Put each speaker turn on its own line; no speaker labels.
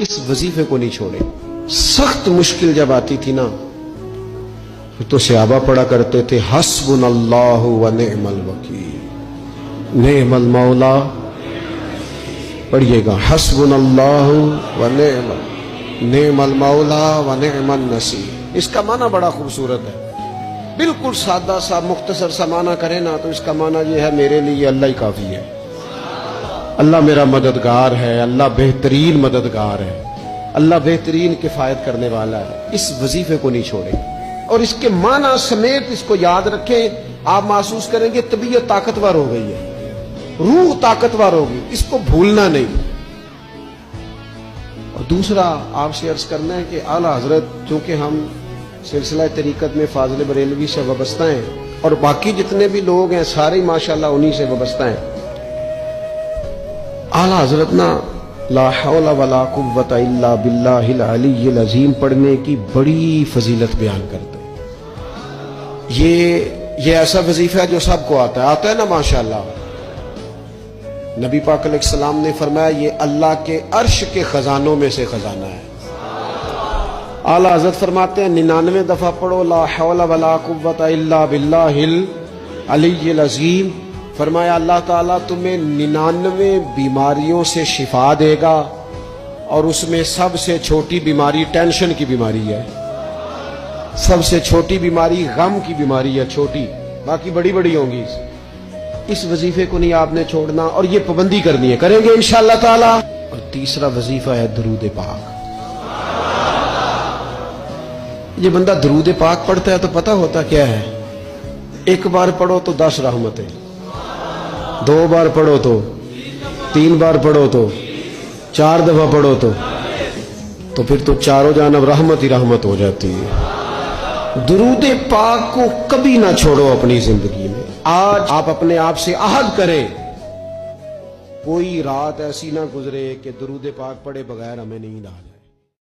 اس وظیفے کو نہیں چھوڑے. سخت مشکل جب آتی تھی نا تو صحابہ پڑھا کرتے تھے حسبنا اللہ و نعم الوکیل، نعم المولا. پڑھیے گا حسبنا اللہ و نعم المولا و نعم النصیر. اس کا معنی بڑا خوبصورت ہے. بالکل سادہ سا مختصر سا معنی کرے نا تو اس کا معنی یہ ہے میرے لیے اللہ ہی کافی ہے، اللہ میرا مددگار ہے، اللہ بہترین مددگار ہے، اللہ بہترین کفایت کرنے والا ہے. اس وظیفے کو نہیں چھوڑیں اور اس کے معنی سمیت اس کو یاد رکھیں. آپ محسوس کریں گے طبیعت طاقتور ہو گئی ہے، روح طاقتور ہوگی. اس کو بھولنا نہیں. اور دوسرا آپ سے عرض کرنا ہے کہ اعلیٰ حضرت چونکہ ہم سلسلہ طریقت میں فاضل بریلوی سے وابستہ ہیں اور باقی جتنے بھی لوگ ہیں سارے ماشاءاللہ انہی سے وابستہ ہیں. اعلیٰ حضرت نا لا حول ولا قوت الا باللہ العلی العظیم پڑھنے کی بڑی فضیلت بیان کرتے ہیں. یہ ایسا وظیفہ ہے جو سب کو آتا ہے نا ماشاءاللہ. نبی پاک علیہ السلام نے فرمایا یہ اللہ کے عرش کے خزانوں میں سے خزانہ ہے. اعلیٰ حضرت فرماتے ہیں 99 دفعہ پڑھو لا حول ولا قوت الا باللہ العلی العظیم. فرمایا اللہ تعالیٰ تمہیں 99 بیماریوں سے شفا دے گا اور اس میں سب سے چھوٹی بیماری ٹینشن کی بیماری ہے. سب سے چھوٹی بیماری غم کی بیماری ہے، چھوٹی، باقی بڑی بڑی ہوں گی. اس وظیفے کو نہیں آپ نے چھوڑنا اور یہ پابندی کرنی ہے، کریں گے انشاءاللہ تعالیٰ. اور تیسرا وظیفہ ہے درود پاک. یہ بندہ درود پاک پڑھتا ہے تو پتہ ہوتا کیا ہے، ایک بار پڑھو تو 10 رحمتیں، 2 بار پڑھو تو 3 بار پڑھو تو 4 دفعہ پڑھو تو پھر تو چاروں جانب رحمت ہی رحمت ہو جاتی ہے. درود پاک کو کبھی نہ چھوڑو اپنی زندگی میں. آج آپ اپنے آپ سے عہد کریں کوئی رات ایسی نہ گزرے کہ درود پاک پڑھے بغیر ہمیں نیند آ جائے.